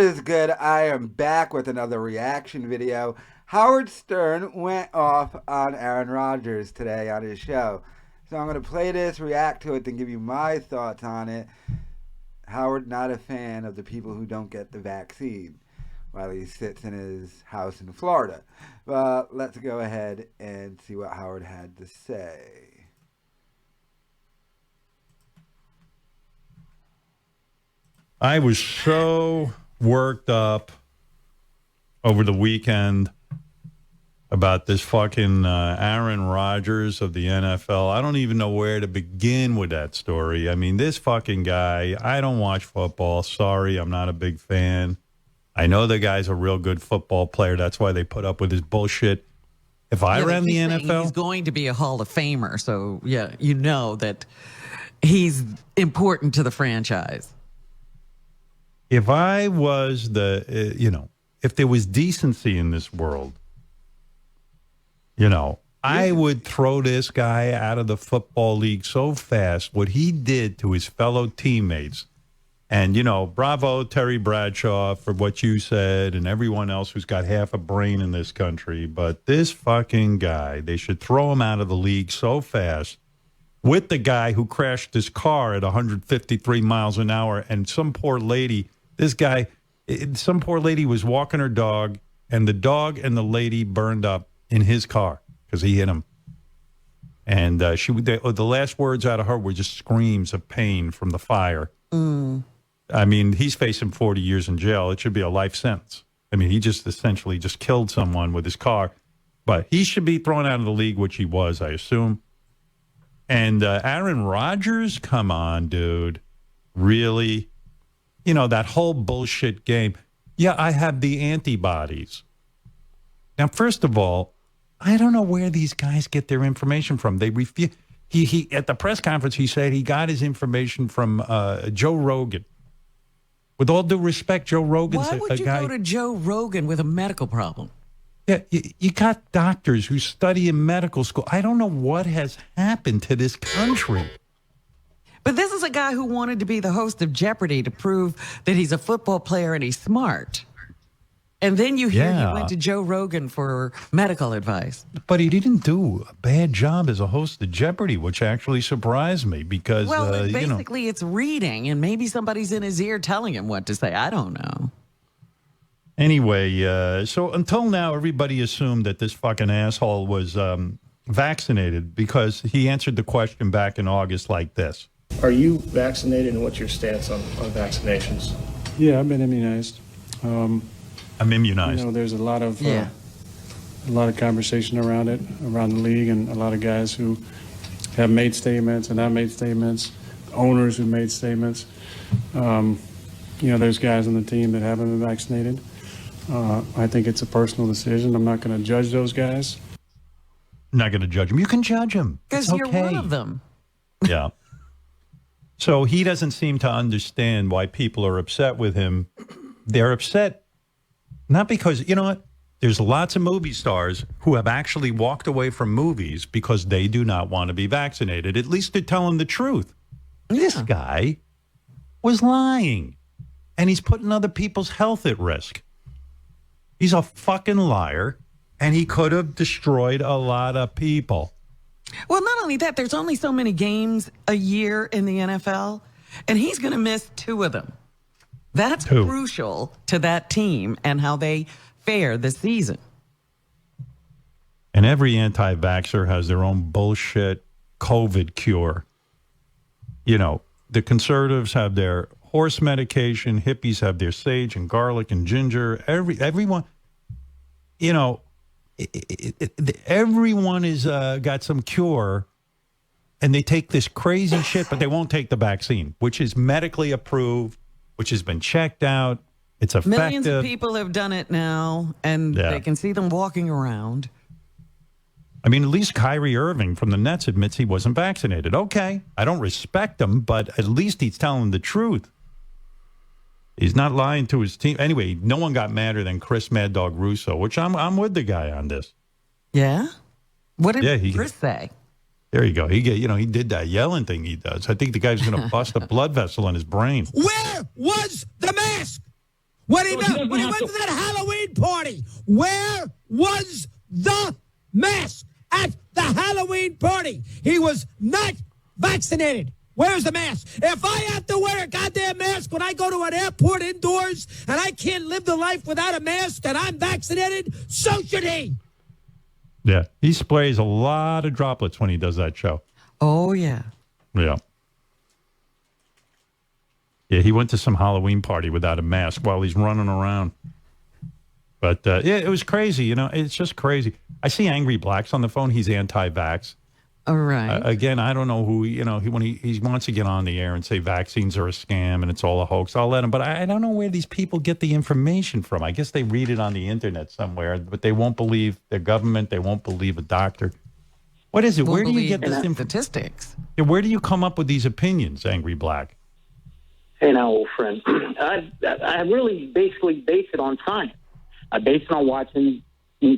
is good? I am back with another reaction video. Howard Stern went off on Aaron Rodgers today on his show. So I'm going to play this, react to it, then give you my thoughts on it. Howard not a fan of the people who don't get the vaccine while he sits in his house in Florida. But let's go ahead and see what Howard had to say. I was so worked up over the weekend about this fucking Aaron Rodgers of the NFL. I don't even know where to begin with that story. I mean, this fucking guy, I don't watch football. Sorry, I'm not a big fan. I know the guy's a real good football player. That's why they put up with his bullshit. If I ran the NFL... He's going to be a Hall of Famer. So, yeah, you know that he's important to the franchise. If I was if there was decency in this world, I would throw this guy out of the football league so fast. What he did to his fellow teammates. And, bravo, Terry Bradshaw, for what you said and everyone else who's got half a brain in this country. But this fucking guy, they should throw him out of the league so fast with the guy who crashed his car at 153 miles an hour. And some poor lady, some poor lady was walking her dog, and the dog and the lady burned up in his car because he hit him. And the last words out of her were just screams of pain from the fire. I mean, he's facing 40 years in jail. It should be a life sentence. I mean, he just essentially just killed someone with his car. But he should be thrown out of the league, which he was, I assume. And Aaron Rodgers, come on, dude. Really? That whole bullshit game. Yeah, I have the antibodies. Now, first of all, I don't know where these guys get their information from. They refuse. He at the press conference, he said he got his information from Joe Rogan. With all due respect, Joe Rogan's a guy... Why would you go to Joe Rogan with a medical problem? Yeah, you got doctors who study in medical school. I don't know what has happened to this country. But this is a guy who wanted to be the host of Jeopardy to prove that he's a football player and he's smart. And then you hear he went to Joe Rogan for medical advice. But he didn't do a bad job as a host of Jeopardy, which actually surprised me because, basically it's reading, and maybe somebody's in his ear telling him what to say. I don't know. Anyway, so until now, everybody assumed that this fucking asshole was vaccinated because he answered the question back in August like this. Are you vaccinated, and what's your stance on vaccinations? Yeah, I've been immunized. I'm immunized. There's a lot of conversation around it, around the league, and a lot of guys who have made statements and I've made statements, owners who made statements. There's guys on the team that haven't been vaccinated. I think it's a personal decision. I'm not going to judge those guys. I'm not going to judge them. You can judge them. Because you're one of them. Yeah. So he doesn't seem to understand why people are upset with him. They're upset not because, there's lots of movie stars who have actually walked away from movies because they do not want to be vaccinated. At least they're telling the truth. Yeah. This guy was lying, and he's putting other people's health at risk. He's a fucking liar, and he could have destroyed a lot of people. Well, not only that, there's only so many games a year in the NFL, and he's going to miss 2 of them. That's crucial to that team and how they fare this season. And every anti-vaxxer has their own bullshit COVID cure. The conservatives have their horse medication, hippies have their sage and garlic and ginger. Everyone, everyone is got some cure, and they take this crazy shit, but they won't take the vaccine, which is medically approved, which has been checked out. It's effective. Millions of people have done it now, and they can see them walking around. I mean, at least Kyrie Irving from the Nets admits he wasn't vaccinated. Okay, I don't respect him, but at least he's telling the truth. He's not lying to his team. Anyway, no one got madder than Chris Mad Dog Russo, which I'm with the guy on this. Yeah? What did Chris say? There you go. He did that yelling thing he does. I think the guy's going to bust a blood vessel in his brain. Where was the mask? When he went to that Halloween party, where was the mask at the Halloween party? He was not vaccinated. Where's the mask? If I have to wear a goddamn mask when I go to an airport indoors and I can't live the life without a mask and I'm vaccinated, so should he. Yeah, he sprays a lot of droplets when he does that show. Oh, yeah. Yeah. Yeah, he went to some Halloween party without a mask while he's running around. But, yeah, it was crazy. You know, it's just crazy. I see Angry Black's on the phone. He's anti-vax. All right. Again, I don't know who, you know, when he wants to get on the air and say vaccines are a scam and it's all a hoax, I'll let him. But I don't know where these people get the information from. I guess they read it on the internet somewhere, but they won't believe their government. They won't believe a doctor. What is it? Where do you get this statistics? Yeah, where do you come up with these opinions, Angry Black? Hey, now, old friend. I really basically base it on science. I base it on watching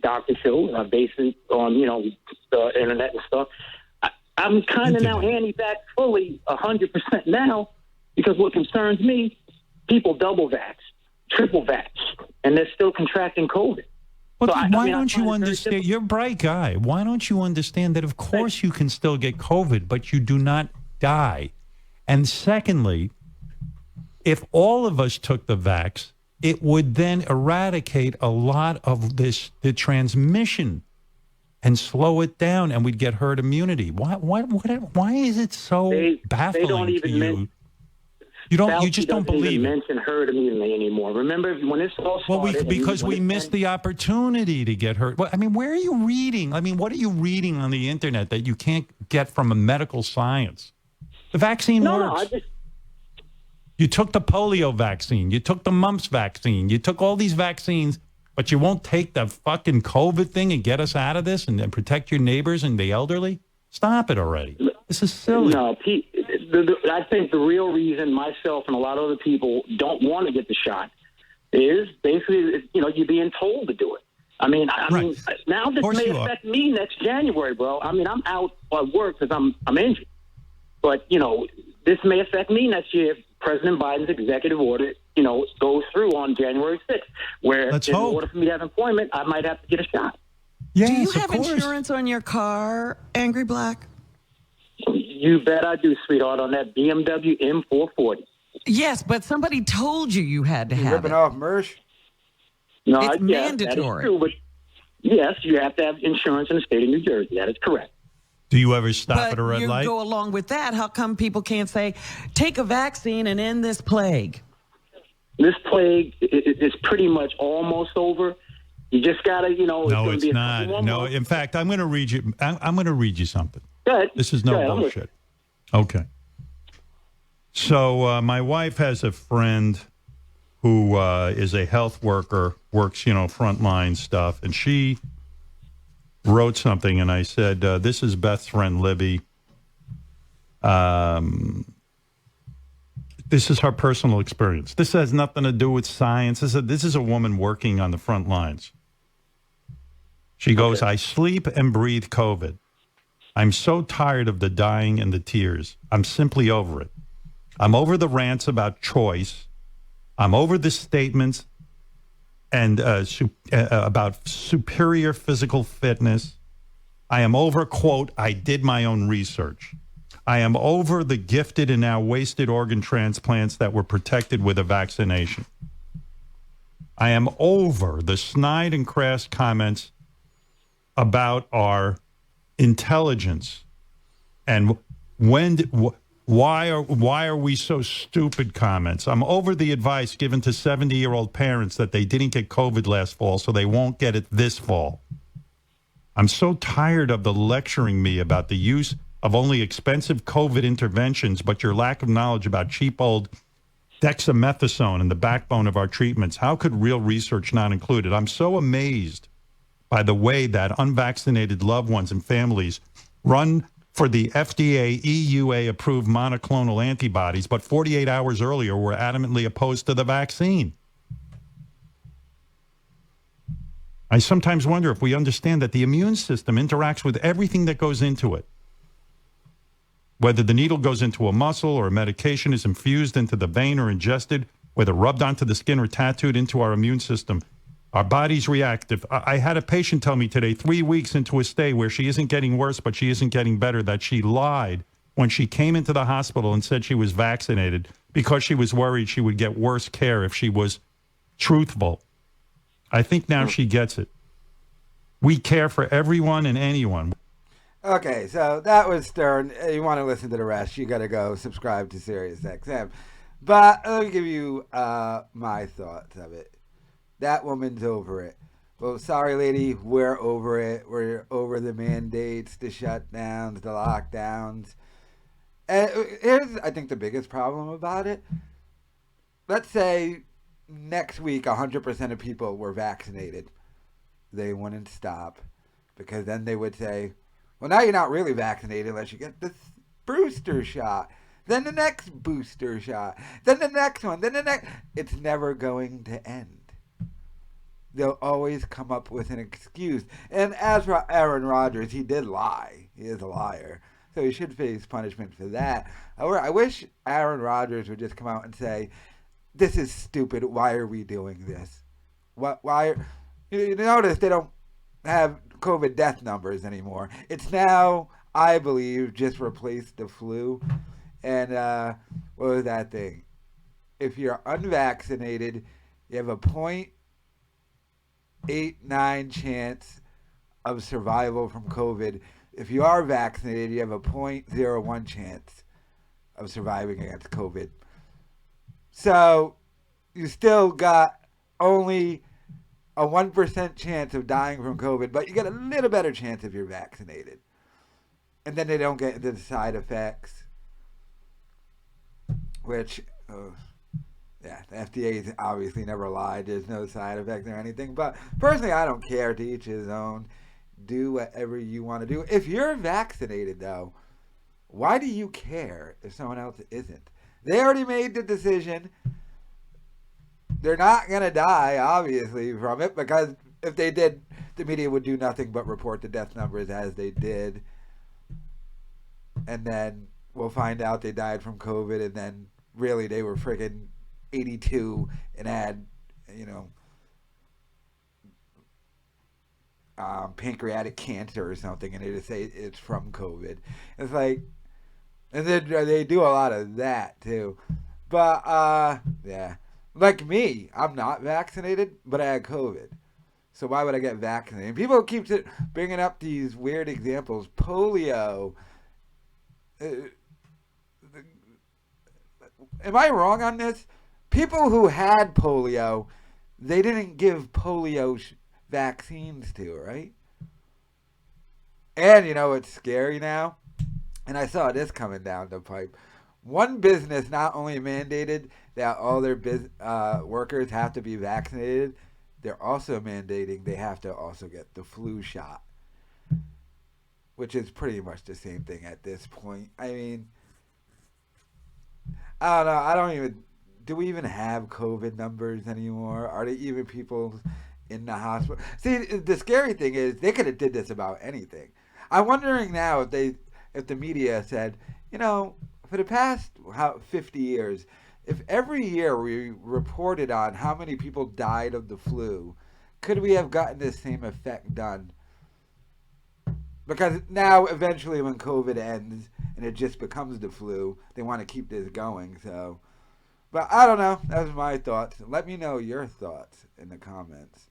doctor shows. I base it on, you know, the internet and stuff. I'm kind of now anti-vax fully 100% now, because what concerns me, people double vax, triple vax, and they're still contracting COVID. Well, so why don't you understand? You're a bright guy. Why don't you understand that, of course, you can still get COVID, but you do not die? And secondly, if all of us took the vax, it would then eradicate a lot of the transmission and slow it down, and we'd get herd immunity. Why is it so baffling they don't even to you? You just don't believe it. Mention herd immunity anymore. Remember when this all started? Because we missed the opportunity to get hurt. Well, I mean, where are you reading? I mean, what are you reading on the internet that you can't get from a medical science? The vaccine works. You took the polio vaccine. You took the mumps vaccine. You took all these vaccines, but you won't take the fucking COVID thing and get us out of this and protect your neighbors and the elderly? Stop it already. This is silly. No, Pete, I think the real reason myself and a lot of other people don't want to get the shot is basically, you know, you're being told to do it. I mean, now this may affect me next January, bro. I mean, I'm out at work because I'm injured. But, you know, this may affect me next year if President Biden's executive order, you know, goes through on January 6th, where in order for me to have employment, I might have to get a shot. Yes, do you have insurance on your car, Angry Black? You bet I do, sweetheart, on that BMW M440. Yes, but somebody told you had to have ripping off Mersh? No, it's mandatory. That is true, but yes, you have to have insurance in the state of New Jersey. That is correct. Do you ever stop at a red light? Go along with that. How come people can't say, take a vaccine and end this plague? This plague is pretty much almost over. You just gotta, you know. No, it's not. No, in fact, I'm going to read you. I'm going to read you something. Go ahead. This is no bullshit. Okay. So my wife has a friend who is a health worker, works, you know, frontline stuff, and she wrote something, and I said, this is Beth's friend Libby. This is her personal experience. This has nothing to do with science. This is a woman working on the front lines. She goes, I sleep and breathe COVID. I'm so tired of the dying and the tears. I'm simply over it. I'm over the rants about choice. I'm over the statements and about superior physical fitness. I am over, quote, I did my own research. I am over the gifted and now wasted organ transplants that were protected with a vaccination. I am over the snide and crass comments about our intelligence and why are we so stupid comments. I'm over the advice given to 70-year-old parents that they didn't get COVID last fall, so they won't get it this fall. I'm so tired of the lecturing me about the use of only expensive COVID interventions, but your lack of knowledge about cheap old dexamethasone and the backbone of our treatments. How could real research not include it? I'm so amazed by the way that unvaccinated loved ones and families run for the FDA EUA-approved monoclonal antibodies, but 48 hours earlier were adamantly opposed to the vaccine. I sometimes wonder if we understand that the immune system interacts with everything that goes into it. Whether the needle goes into a muscle or a medication is infused into the vein or ingested, whether rubbed onto the skin or tattooed into our immune system. Our bodies react. If I had a patient tell me today, 3 weeks into a stay where she isn't getting worse, but she isn't getting better, that she lied when she came into the hospital and said she was vaccinated because she was worried she would get worse care if she was truthful. I think now she gets it. We care for everyone and anyone. Okay, so that was Stern. You want to listen to the rest, you got to go subscribe to SiriusXM. But let me give you my thoughts of it. That woman's over it. Well, sorry, lady, we're over it. We're over the mandates, the shutdowns, the lockdowns. And here's, I think, the biggest problem about it. Let's say next week 100% of people were vaccinated. They wouldn't stop, because then they would say, well, now you're not really vaccinated unless you get the booster shot. Then the next booster shot. Then the next one. Then the next. It's never going to end. They'll always come up with an excuse. And as for Aaron Rodgers, he did lie. He is a liar. So he should face punishment for that. However, I wish Aaron Rodgers would just come out and say, this is stupid. Why are we doing this? Why? You notice they don't have COVID death numbers anymore. It's now, I believe, just replaced the flu. And what was that thing? If you're unvaccinated, you have a 0.89 chance of survival from COVID. If you are vaccinated, you have a 0.01 chance of surviving against COVID. So you still got only a 1% chance of dying from COVID, but you get a little better chance if you're vaccinated. And then they don't get into the side effects, which, yeah, the FDA obviously never lied. There's no side effects or anything. But personally, I don't care. To each his own. Do whatever you want to do. If you're vaccinated, though, why do you care if someone else isn't? They already made the decision. They're not going to die, obviously, from it, because if they did, the media would do nothing but report the death numbers as they did. And then we'll find out they died from COVID, and then really they were friggin' 82 and had, pancreatic cancer or something, and they just say it's from COVID. It's like, and then they do a lot of that too. But yeah, like me, I'm not vaccinated, but I had COVID. So why would I get vaccinated? And people keep bringing up these weird examples. Polio. Am I wrong on this? People who had polio, they didn't give polio vaccines to, right? And it's scary now. And I saw this coming down the pipe. One business not only mandated that all their workers have to be vaccinated, they're also mandating they have to also get the flu shot, which is pretty much the same thing at this point. I mean, I don't know. Do we even have COVID numbers anymore? Are there even people in the hospital? See, the scary thing is they could have did this about anything. I'm wondering now if the media said, for the past 50 years, if every year we reported on how many people died of the flu, could we have gotten the same effect done? Because now, eventually, when COVID ends and it just becomes the flu, they want to keep this going. So, but I don't know. That was my thoughts. Let me know your thoughts in the comments.